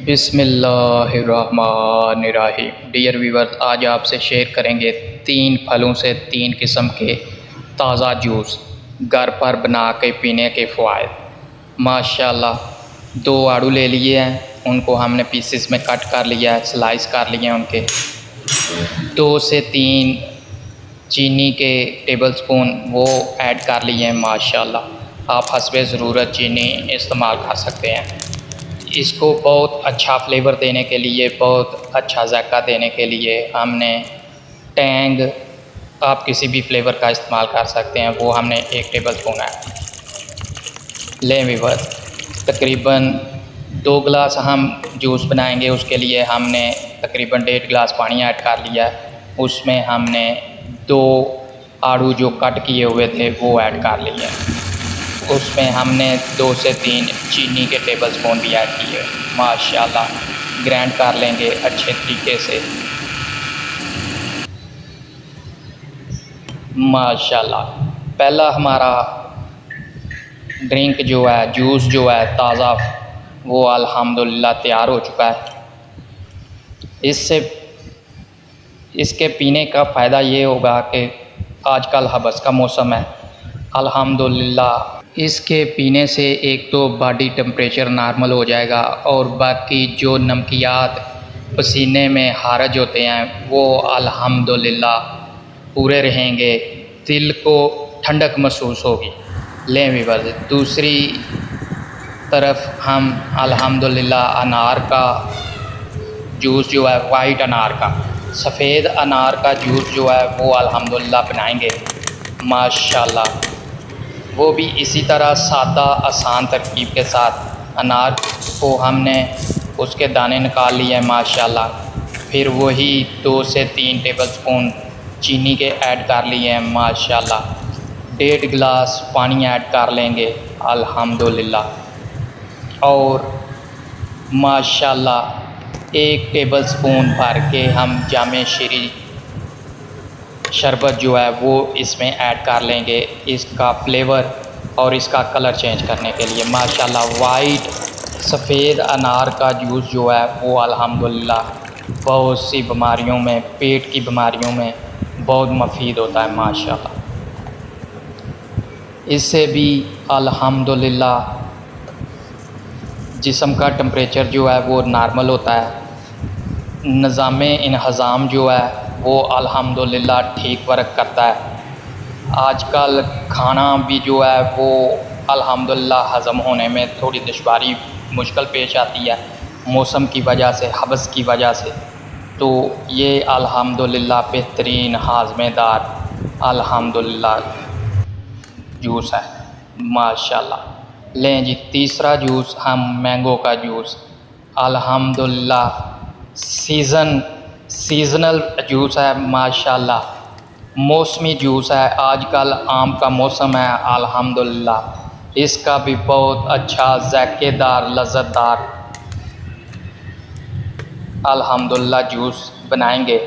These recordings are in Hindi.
बिस्मिल्लाहिर्रहमानिर्रहीम। डियर व्यूअर्स, आज आपसे शेयर करेंगे 3 फलों से 3 किस्म के ताज़ा जूस घर पर बना के पीने के फ़वाइद। माशाल्लाह 2 आड़ू ले लिए हैं, उनको हमने पीसेस में कट कर लिया है, स्लाइस कर लिए हैं उनके। 2 से 3 चीनी के टेबलस्पून वो ऐड कर लिए हैं। माशाल्लाह आप हस्बे ज़रूरत चीनी इस्तेमाल कर सकते हैं। इसको बहुत अच्छा फ्लेवर देने के लिए, बहुत अच्छा ज़ायक़ा देने के लिए हमने टैंग, आप किसी भी फ्लेवर का इस्तेमाल कर सकते हैं, वो हमने 1 टेबलस्पून है लें व्यूअर्स। तकरीबन 2 गिलास हम जूस बनाएंगे, उसके लिए हमने तकरीबन 1.5 गिलास पानी ऐड कर लिया है। उसमें हमने 2 आड़ू जो कट किए हुए थे वो ऐड कर लिए। उसमें हमने 2 से 3 चीनी के टेबलस्पून भी ऐड किए। माशाल्लाह ग्राइंड कर लेंगे अच्छे तरीके से। माशाल्लाह पहला हमारा ड्रिंक जो है, जूस जो है ताज़ा, वो अल्हम्दुलिल्लाह तैयार हो चुका है। इसके पीने का फ़ायदा ये होगा कि आजकल हबस का मौसम है, अल्हम्दुलिल्लाह इसके पीने से एक तो बॉडी टेम्परेचर नॉर्मल हो जाएगा और बाकी जो नमकियात पसीने में हारज होते हैं वो अल्हम्दुलिल्लाह पूरे रहेंगे, दिल को ठंडक महसूस होगी। लें व्यूअर्स, दूसरी तरफ हम अल्हम्दुलिल्लाह अनार का जूस जो है, वाइट अनार का, सफ़ेद अनार का जूस जो है वो अल्हम्दुलिल्लाह बनाएंगे। माशाल्लाह वो भी इसी तरह सादा आसान तरकीब के साथ। अनार को हमने उसके दाने निकाल लिए हैं माशाल्लाह, फिर वही 2 से 3 टेबलस्पून चीनी के ऐड कर लिए हैं माशाल्लाह। 1.5 गिलास पानी ऐड कर लेंगे अल्हम्दुलिल्लाह, और माशाल्लाह 1 टेबलस्पून भर के हम जामे शीरी शरबत जो है वो इसमें ऐड कर लेंगे, इसका फ्लेवर और इसका कलर चेंज करने के लिए। माशाल्लाह वाइट सफ़ेद अनार का जूस जो है वो अल्हम्दुलिल्लाह बहुत सी बीमारियों में, पेट की बीमारियों में बहुत मुफीद होता है माशाल्लाह। इससे भी अल्हम्दुलिल्लाह जिस्म का टेम्परेचर जो है वो नॉर्मल होता है, निज़ामे इन्हज़ाम जो है वो अल्हम्दुलिल्लाह ठीक वर्क करता है। आजकल खाना भी जो है वो अल्हम्दुलिल्लाह हज़म होने में थोड़ी दुश्वारी मुश्किल पेश आती है मौसम की वजह से, हबस की वजह से। तो ये अल्हम्दुलिल्लाह बेहतरीन हाज़मेदार अल्हम्दुलिल्लाह जूस है माशाल्लाह। लें जी तीसरा जूस हम मैंगो का जूस, अल्हम्दुलिल्लाह सीज़नल जूस है माशाल्लाह, मौसमी जूस है। आजकल आम का मौसम है अल्हम्दुलिल्लाह, इसका भी बहुत अच्छा ज़ायक़ेदार लज़्ज़तदार अल्हम्दुलिल्लाह जूस बनाएंगे।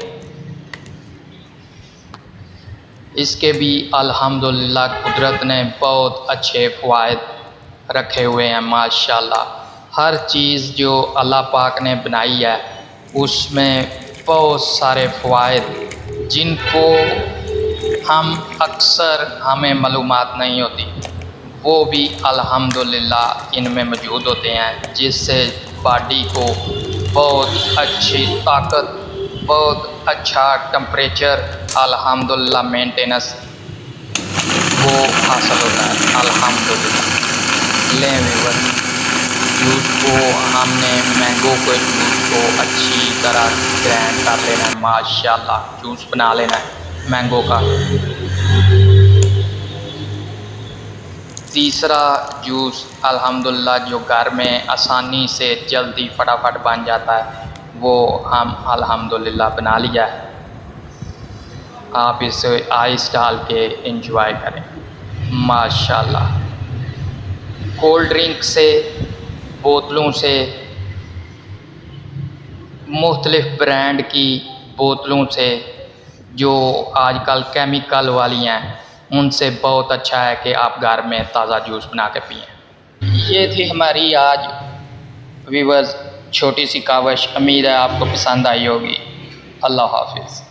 इसके भी अल्हम्दुलिल्लाह कुदरत ने बहुत अच्छे फ़वाइद रखे हुए हैं माशाल्लाह। हर चीज़ जो अल्लाह पाक ने बनाई है उसमें बहुत सारे फ़वाइद, जिनको हम अक्सर हमें मालूमात नहीं होती, वो भी अल्हम्दुलिल्लाह इनमें मौजूद होते हैं, जिससे बॉडी को बहुत अच्छी ताकत, बहुत अच्छा टेम्परेचर अल्हम्दुलिल्लाह मेंटेनेंस वो हासिल होता है अल्हम्दुलिल्लाह। लें व्यूअर्स, जूस को हमने मैंगो के जूस को अच्छी तरह ग्राइंड कर लेना है माशाल्लाह, जूस बना लेना है मैंगो का। तीसरा जूस अल्हम्दुलिल्लाह जो घर में आसानी से जल्दी फटाफट बन जाता है वो हम अल्हम्दुलिल्लाह बना लिया है। आप इसे आइस डाल के एंजॉय करें माशाल्लाह। कोल्ड ड्रिंक से, बोतलों से, मुख्तलिफ़ ब्रांड की बोतलों से जो आजकल केमिकल वाली हैं, उनसे बहुत अच्छा है कि आप घर में ताज़ा जूस बना के पिएँ। ये थी हमारी आज व्यूअर्स छोटी सी कावश, उम्मीद है आपको पसंद आई होगी। अल्लाह हाफिज़।